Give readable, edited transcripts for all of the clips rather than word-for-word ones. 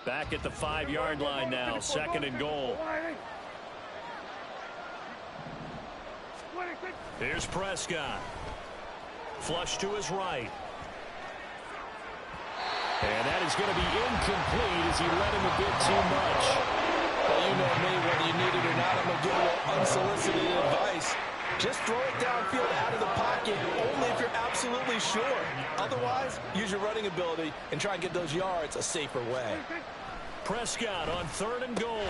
Back at the 5-yard line now, 2nd and goal. Here's Prescott. Flush to his right. And that is going to be incomplete as he led him a bit too much. Well, you know me, whether you need it or not, I'm going to give a little unsolicited advice. Just throw it downfield out of the pocket, only if you're absolutely sure. Otherwise, use your running ability and try and get those yards a safer way. Prescott on 3rd and goal.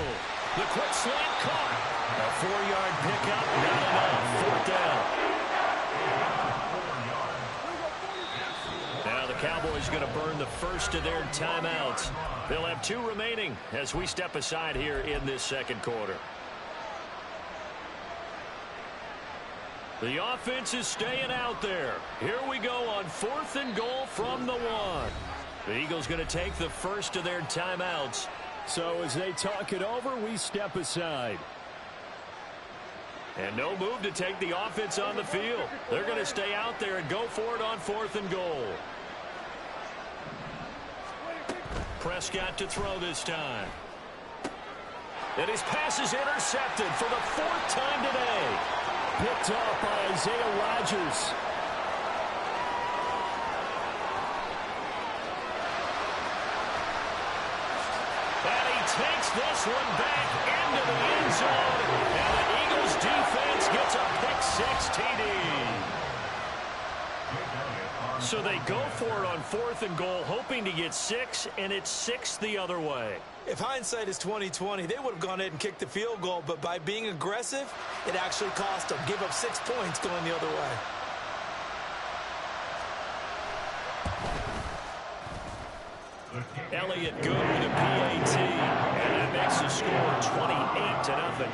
The quick slant caught. A 4-yard pickup, not enough. 4th down. Now the Cowboys going to burn the first of their timeouts. They'll have 2 remaining as we step aside here in this 2nd quarter. The offense is staying out there. Here we go on 4th and goal from the 1. The Eagles going to take the first of their timeouts. So as they talk it over, we step aside. And no move to take the offense on the field. They're going to stay out there and go for it on 4th and goal. Prescott to throw this time. And his pass is intercepted for the 4th time today. Picked off by Isaiah Rodgers. And he takes this one back into the end zone. And the Eagles defense gets a pick-6 TD. So they go for it on 4th and goal, hoping to get 6, and it's 6 the other way. If hindsight is 20/20, they would have gone ahead and kicked the field goal, but by being aggressive, it actually cost them. Give up 6 points going the other way. Elliott good with a PAT, and that makes the score 28-0.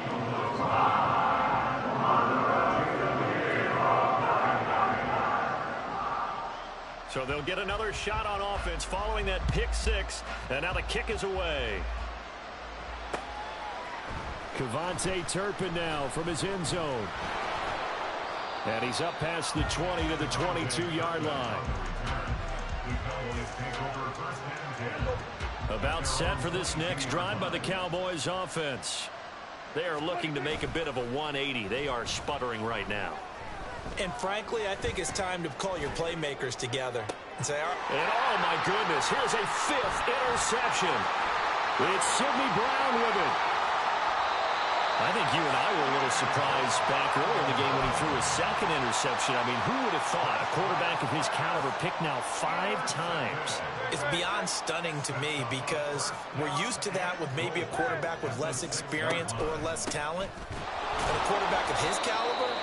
So they'll get another shot on offense following that pick-6, and now the kick is away. Kevontae Turpin now from his end zone. And he's up past the 20 to the 22-yard line. About set for this next drive by the Cowboys offense. They are looking to make a bit of a 180. They are sputtering right now. And frankly, I think it's time to call your playmakers together and say, all right. And oh my goodness, here's a 5th interception. It's Sidney Brown with it. I think you and I were a little surprised back earlier in the game when he threw his 2nd interception. I mean, who would have thought a quarterback of his caliber picked now 5 times? It's beyond stunning to me because we're used to that with maybe a quarterback with less experience or less talent. But a quarterback of his caliber,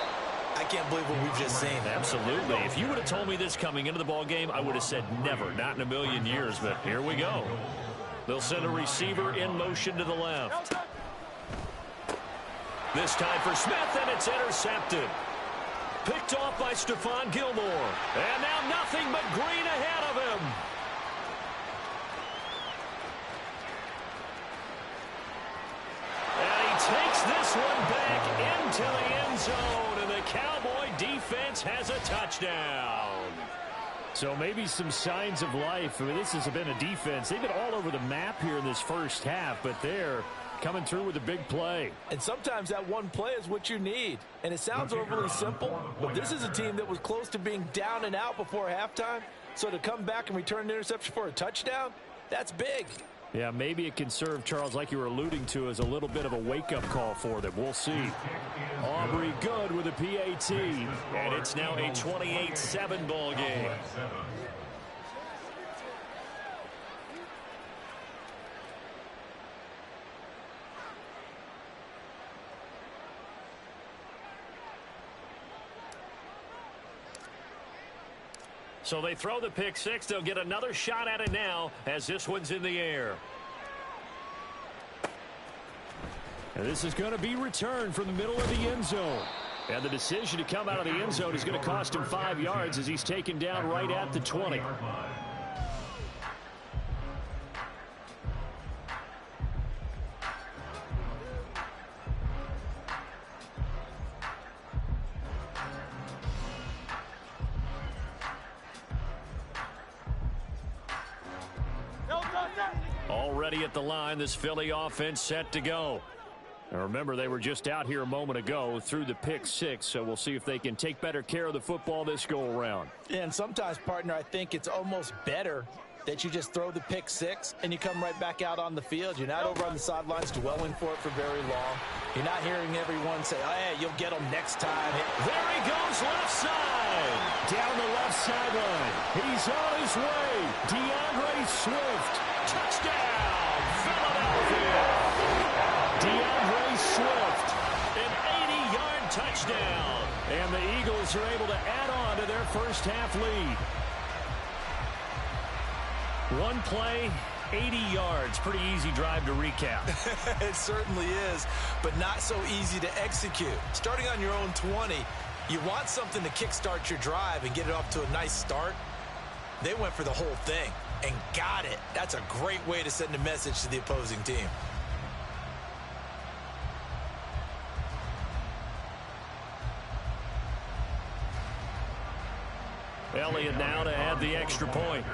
I can't believe what we've just seen. Absolutely. If you would have told me this coming into the ball game, I would have said never, not in a million years. But here we go. They'll send a receiver in motion to the left. This time for Smith, and it's intercepted. Picked off by Stephon Gilmore. And now nothing but green ahead of him. And he takes this one back into the end zone, and the Cowboy defense has a touchdown. So maybe some signs of life. I mean, this has been a defense. They've been all over the map here in this first half, but they're coming through with a big play. And sometimes that one play is what you need. And it sounds overly simple, but this is a team that was close to being down and out before halftime. So to come back and return an interception for a touchdown, that's big. Yeah, maybe it can serve, Charles, like you were alluding to, as a little bit of a wake-up call for them. We'll see. Aubrey good with a PAT, and it's now a 28-7 ball game. So they throw the pick-6. They'll get another shot at it now as this one's in the air. And this is going to be returned from the middle of the end zone. And the decision to come out of the end zone is going to cost him 5 yards as he's taken down right at the 20. ready at the line. This Philly offense set to go. Now remember, they were just out here a moment ago through the pick six, so we'll see if they can take better care of the football this go-around. And sometimes, partner, I think it's almost better that you just throw the pick six and you come right back out on the field. You're not over on the sidelines dwelling for it for very long. You're not hearing everyone say, oh, hey, you'll get them next time. There he goes, left side. Down the left sideline. He's on his way. DeAndre Swift. Touchdown, Philadelphia. DeAndre Swift, an 80-yard touchdown. And the Eagles are able to add on to their first half lead. One play, 80 yards. Pretty easy drive to recap. It certainly is, but not so easy to execute. Starting on your own 20, you want something to kickstart your drive and get it off to a nice start. They went for the whole thing and got it. That's a great way to send a message to the opposing team. Elliott now to add the extra point.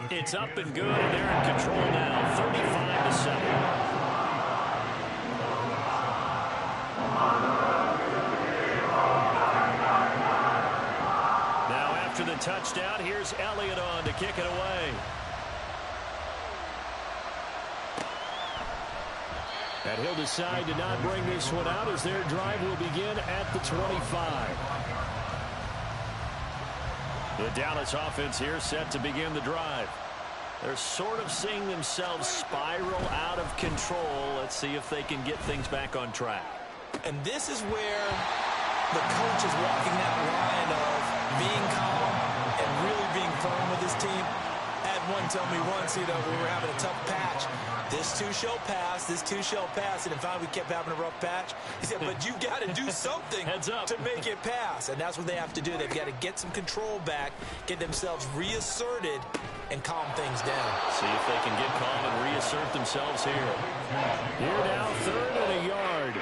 It's up and good, and they're in control now, 35-7. Now after the touchdown, here's Elliott on to kick it away. And he'll decide to not bring this one out as their drive will begin at the 25. The Dallas offense here set to begin the drive. They're sort of seeing themselves spiral out of control. Let's see if they can get things back on track. And this is where the coach is walking that line of being calm and really being firm with his team. I had one tell me once, we were having a tough patch. This too shall pass, this too shall pass. And in fact, we kept having a rough patch. He said, but you got to do something to make it pass. And that's what they have to do. They've got to get some control back, get themselves reasserted, and calm things down. See if they can get calm and reassert themselves here. Here now, 3rd and a yard.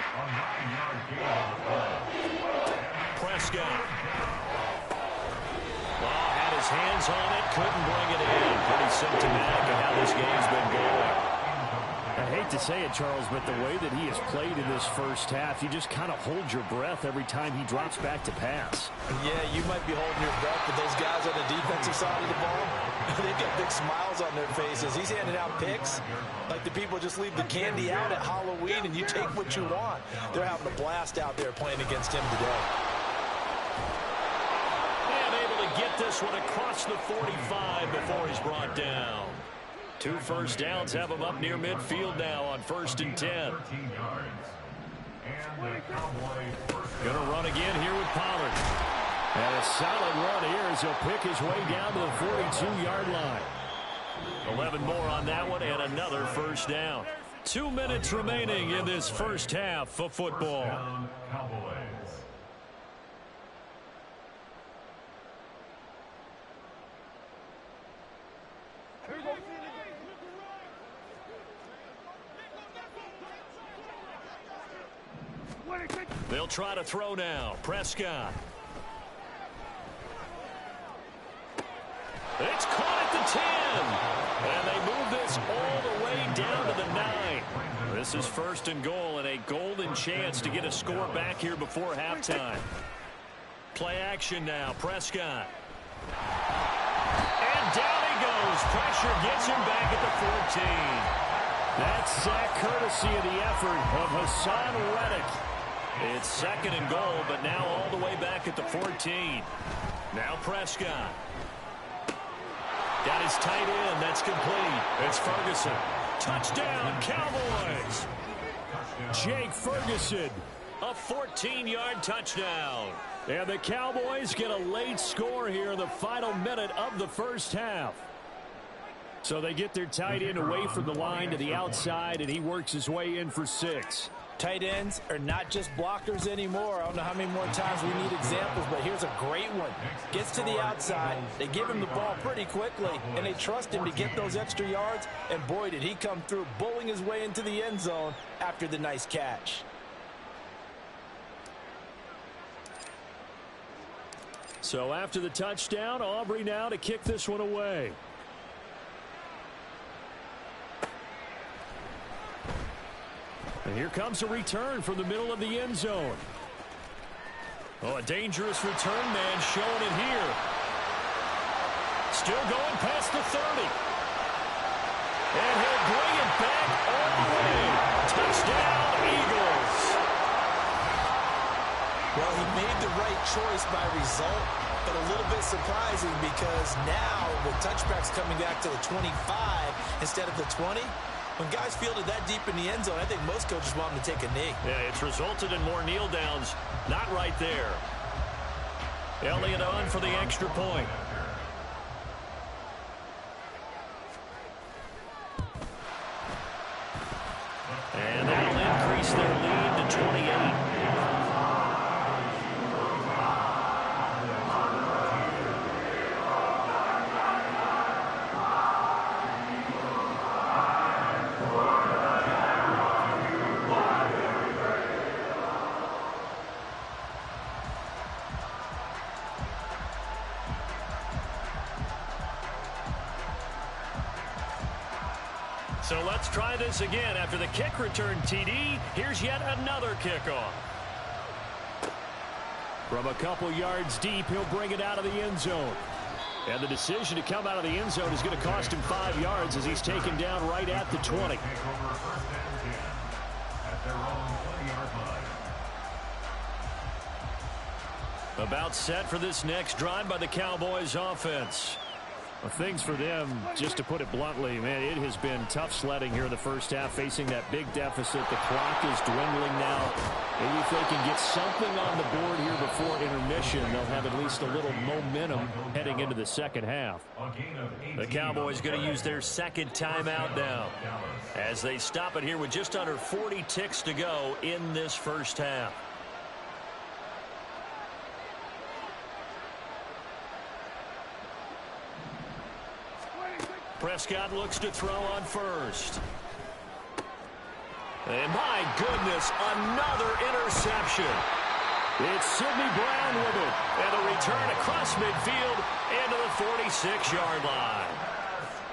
Prescott. Well, had his hands on it, couldn't bring it in. Pretty symptomatic of how this game's been going. I hate to say it, Charles, but the way that he has played in this first half, you just kind of hold your breath every time he drops back to pass. Yeah, you might be holding your breath, but those guys on the defensive side of the ball, they've got big smiles on their faces. He's handing out picks like the people just leave the candy out at Halloween and you take what you want. They're having a blast out there playing against him today. And able to get this one across the 45 before he's brought down. 2 first downs have him up near midfield now on 1st and 10. Gonna run again here with Pollard. And a solid run here as he'll pick his way down to the 42-yard line. 11 more on that one and another first down. 2 minutes remaining in this first half of football. They'll try to throw now. Prescott. It's caught at the 10. And they move this all the way down to the 9. This is 1st and goal and a golden chance to get a score back here before halftime. Play action now. Prescott. And down he goes. Pressure gets him back at the 14. That's sack courtesy of the effort of Hassan Reddick. It's 2nd and goal, but now all the way back at the 14. Now Prescott. Got his tight end. That's complete. It's Ferguson. Touchdown, Cowboys. Jake Ferguson. A 14-yard touchdown. And the Cowboys get a late score here in the final minute of the first half. So they get their tight end away from the line to the outside, and he works his way in for 6. Tight ends are not just blockers anymore. I don't know how many more times we need examples, but here's a great one. Gets to the outside. They give him the ball pretty quickly, and they trust him to get those extra yards. And boy, did he come through, bowling his way into the end zone after the nice catch. So after the touchdown, Aubrey now to kick this one away. And here comes a return from the middle of the end zone. Oh, a dangerous return man showing it here. Still going past the 30. And he'll bring it back all the way. Touchdown, Eagles. Well, he made the right choice by result, but a little bit surprising because now with touchbacks coming back to the 25 instead of the 20, when guys field it that deep in the end zone, I think most coaches want them to take a knee. Yeah, it's resulted in more kneel downs. Not right there. Elliott on for the extra point. And that'll increase their lead to 28. So let's try this again. After the kick return TD, here's yet another kickoff. From a couple yards deep, he'll bring it out of the end zone. And the decision to come out of the end zone is going to cost him 5 yards as he's taken down right at the 20. About set for this next drive by the Cowboys offense. Well, things for them, just to put it bluntly, man, it has been tough sledding here in the first half, facing that big deficit. The clock is dwindling now. Maybe if they can get something on the board here before intermission, they'll have at least a little momentum heading into the second half. The Cowboys going to use their second timeout now as they stop it here with just under 40 ticks to go in this first half. Prescott looks to throw on first. And my goodness, another interception. It's Sidney Brown with it. And a return across midfield into the 46-yard line.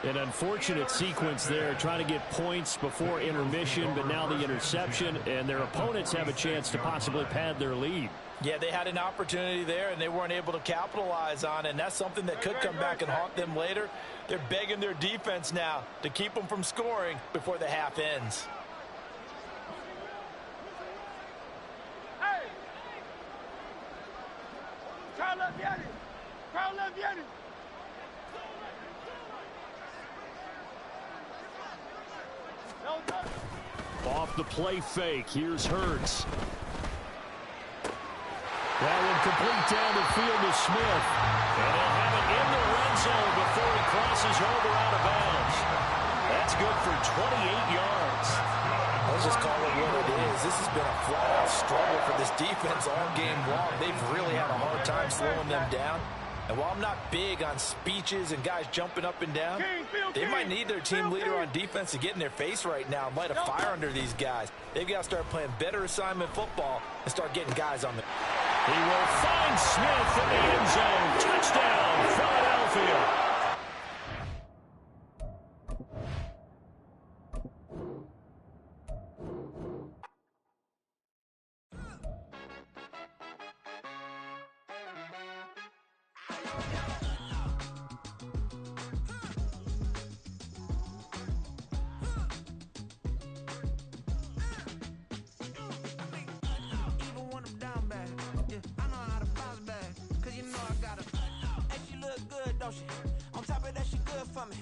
An unfortunate sequence there, trying to get points before intermission, but now the interception, and their opponents have a chance to possibly pad their lead. Yeah, they had an opportunity there, and they weren't able to capitalize on it, and that's something that could come back and haunt them later. They're begging their defense now to keep them from scoring before the half ends. Hey! Carl Leviani! Carl Leviani! Off the play fake, here's Hurts. That one complete down the field to Smith. And he'll have it in the red zone before he crosses over out of bounds. That's good for 28 yards. Let's just call it what it is. This has been a flat-out struggle for this defense all game long. They've really had a hard time slowing them down. And while I'm not big on speeches and guys jumping up and down, they might need their team leader on defense to get in their face right now and light a fire under these guys. They've got to start playing better assignment football and start getting guys on the... He will find Smith in the end zone. Touchdown, Philadelphia. On top of that, she good for me.